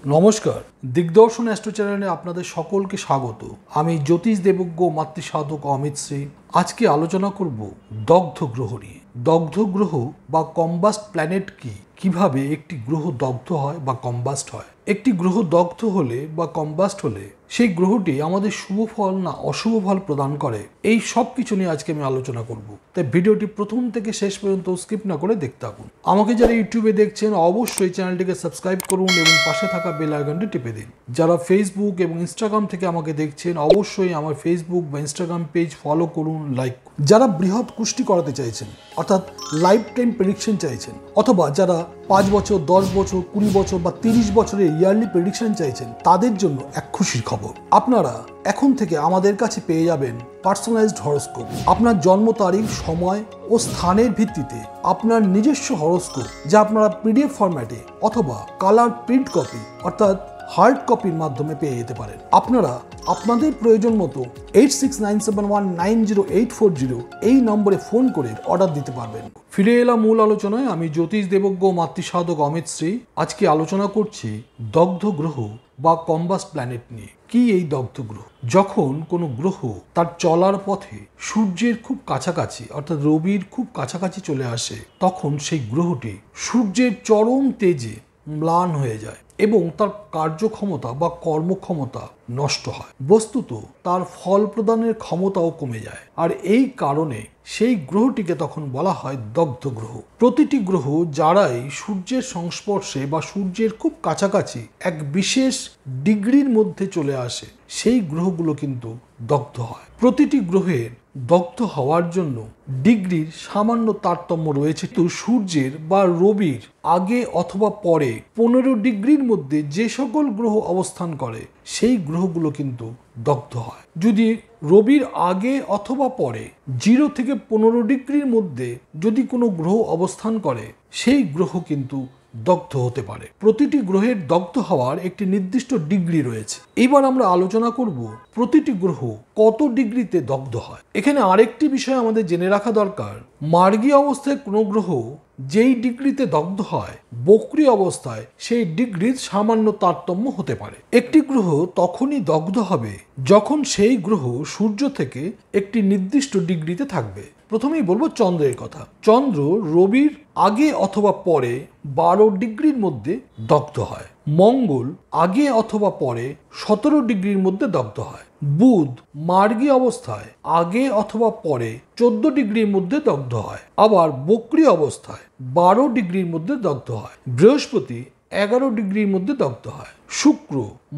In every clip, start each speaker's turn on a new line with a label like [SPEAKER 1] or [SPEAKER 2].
[SPEAKER 1] নমস্কার, দিগদর্শন অ্যাস্ট্রো চ্যানেলে আপনাদের সকলকে স্বাগত। আমি জ্যোতিষ দেবজ্ঞ মাতৃসাধক অমিত শ্রী। আজকে আলোচনা করব দগ্ধ গ্রহ নিয়ে। দগ্ধ গ্রহ বা কম্বাস্ট প্ল্যানেট কি, কিভাবে একটি গ্রহ দগ্ধ হয় বা কম্বাস্ট হয়। একটি গ্রহ দগ্ধ হলে বা কম্বাস্ট হলে সেই গ্রহটি আমাদের শুভ ফল না অশুভ ফল প্রদান করে, এই সব কিছু নিয়ে আজকে আমি আলোচনা করব। তাই ভিডিওটি প্রথম থেকে শেষ পর্যন্ত স্কিপ না করে দেখতে থাকুন। আমাকে যারা ইউটিউবে দেখছেন অবশ্যই চ্যানেলটিকে সাবস্ক্রাইব করুন এবং পাশে থাকা বেল আইকনটি টিপে দিন। যারা ফেসবুক এবং ইনস্টাগ্রাম থেকে আমাকে দেখছেন অবশ্যই আমার ফেসবুক বা ইনস্টাগ্রাম পেজ ফলো করুন, লাইক। যারা বৃহৎ কুষ্টি করাতে চাইছেন অর্থাৎ লাইফ টাইম প্রেডিকশন চাইছেন, অথবা যারা 5 বছর 10 বছর 20 বছর বা 30 বছরের ইয়ারলি প্রেডিকশন চাইছেন, তাদের জন্য এক খুশির খবর। আপনারা এখন থেকে আমাদের কাছে পেয়ে যাবেন পার্সোনালাইজড হরোস্কোপ। আপনার জন্ম তারিখ, সময় ও স্থানের ভিত্তিতে আপনার নিজস্ব হরোস্কোপ, যা আপনারা পিডিএফ ফরম্যাটে অথবা কালার প্রিন্ট কপি অর্থাৎ হার্ড কপির মাধ্যমে পেয়ে যেতে পারেন। আপনারা আপনাদের প্রয়োজন মতো 8697190840 এই নম্বরে ফোন করে অর্ডার দিতে পারবেন। ফিরে এলাম মূল আলোচনায়। আমি জ্যোতিষ দেবজ্ঞ মাতৃসাধক অমিত শ্রী। আজকে আলোচনা করছি দগ্ধ গ্রহ বা কম্বাস্ট প্ল্যানেট নিয়ে। কি এই দগ্ধ গ্রহ? যখন কোনো গ্রহ তার চলার পথে সূর্যের খুব কাছাকাছি অর্থাৎ রবির খুব কাছাকাছি চলে আসে, তখন সেই গ্রহটি সূর্যের চরম তেজে ম্লান হয়ে যায় এবং তার কার্যক্ষমতা বা কর্মক্ষমতা নষ্ট হয়। বস্তুত তার ফল প্রদানের ক্ষমতাও কমে যায়, আর এই কারণে সেই গ্রহটিকে তখন বলা হয় দগ্ধ গ্রহ। প্রতিটি গ্রহ যারাই সূর্যের সংস্পর্শে বা সূর্যের খুব কাছাকাছি এক বিশেষ ডিগ্রির মধ্যে চলে আসে, সেই গ্রহগুলো কিন্তু দগ্ধ হয়। প্রতিটি গ্রহের দগ্ধ হওয়ার জন্য ডিগ্রির সামান্য তারতম্য রয়েছে। তো সূর্যের বা রবির আগে অথবা পরে 15 ডিগ্রির মধ্যে যে সকল গ্রহ অবস্থান করে, সেই গ্রহগুলো কিন্তু দগ্ধ হয়। যদি রবির আগে অথবা পরে 0 থেকে 15 ডিগ্রির মধ্যে যদি কোনো গ্রহ অবস্থান করে, সেই গ্রহ কিন্তু দগ্ধ হতে পারে। প্রতিটি গ্রহের দগ্ধ হওয়ার একটি নির্দিষ্ট ডিগ্রি রয়েছে। এবার আমরা আলোচনা করব প্রতিটি গ্রহ কত ডিগ্রিতে দগ্ধ হয়। এখানে আরেকটি বিষয় আমাদের জেনে রাখা দরকার। মার্গী অবস্থায় কোনো গ্রহ যেই ডিগ্রিতে দগ্ধ হয়, বক্রী অবস্থায় সেই ডিগ্রির সামান্য তারতম্য হতে পারে। একটি গ্রহ তখনই দগ্ধ হবে যখন সেই গ্রহ সূর্য থেকে একটি নির্দিষ্ট ডিগ্রিতে থাকবে। প্রথমেই বলবো চন্দ্রের কথা। চন্দ্র রবির আগে অথবা পরে 12 ডিগ্রির মধ্যে দগ্ধ হয়। মঙ্গল আগে অথবা পরে 17 ডিগ্রির মধ্যে দগ্ধ হয়। বুধ মার্গী অবস্থায় আগে অথবা পরে 14 ডিগ্রির মধ্যে দগ্ধ হয়। আবার বক্রী অবস্থায় 12 ডিগ্রির মধ্যে দগ্ধ হয়। বৃহস্পতি 11 ডিগ্রির মধ্যে দগ্ধ হয়। শুক্র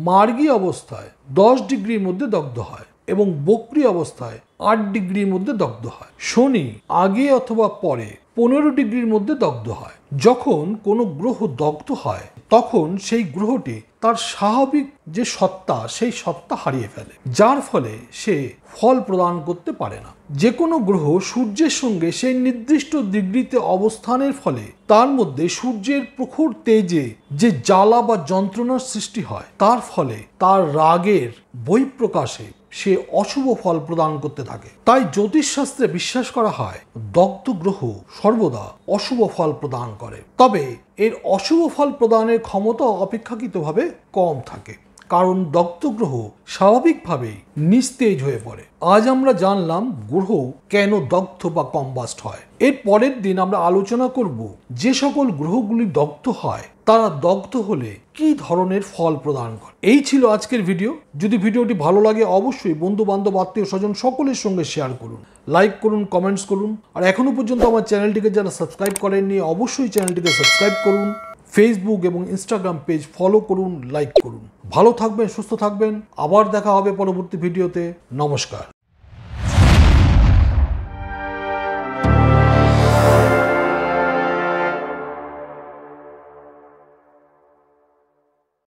[SPEAKER 1] মার্গী অবস্থায় 10 ডিগ্রির মধ্যে দগ্ধ হয় এবং বক্রী অবস্থায় 8 ডিগ্রির মধ্যে দগ্ধ হয়। শনি আগে অথবা পরে 15 ডিগ্রির মধ্যে দগ্ধ হয়। যখন কোনো গ্রহ দগ্ধ হয়, তখন সেই গ্রহটি তার স্বাভাবিক যে সত্তা, সেই সত্তা হারিয়ে ফেলে, যার ফলে সে ফল প্রদান করতে পারে না। যে কোনো গ্রহ সূর্যের সঙ্গে সেই নির্দিষ্ট ডিগ্রিতে অবস্থানের ফলে তার মধ্যে সূর্যের প্রখর তেজে যে জ্বালা বা যন্ত্রণার সৃষ্টি হয়, তার ফলে তার রাগের বহিঃপ্রকাশে সে অশুভ ফল প্রদান করতে থাকে। তাই জ্যোতিষশাস্ত্রে বিশ্বাস করা হয় দগ্ধ গ্রহ সর্বদা অশুভ ফল প্রদান করে। তবে এর অশুভ ফল প্রদানের ক্ষমতা অপেক্ষাকৃতভাবে কম থাকে, কারণ দগ্ধ গ্রহ স্বাভাবিকভাবেই নিস্তেজ হয়ে পড়ে। আজ আমরা জানলাম গ্রহ কেন দগ্ধ বা কম্বাস্ট হয়। এর পরের দিন আমরা আলোচনা করব যে সকল গ্রহগুলি দগ্ধ হয়, তারা দগ্ধ হলে কি ধরনের ফল প্রদান করে। এই ছিল আজকের ভিডিও। যদি ভিডিওটি ভালো লাগে অবশ্যই বন্ধু বান্ধব আত্মীয় স্বজন সকলের সঙ্গে শেয়ার করুন, লাইক করুন, কমেন্টস করুন। আর এখনো পর্যন্ত আমার চ্যানেলটিকে যারা সাবস্ক্রাইব করেননি অবশ্যই চ্যানেলটিকে সাবস্ক্রাইব করুন। ফেসবুক এবং ইনস্টাগ্রাম পেজ ফলো করুন, লাইক করুন। ভালো থাকবেন, সুস্থ থাকবেন। আবার দেখা হবে পরবর্তী ভিডিওতে। নমস্কার।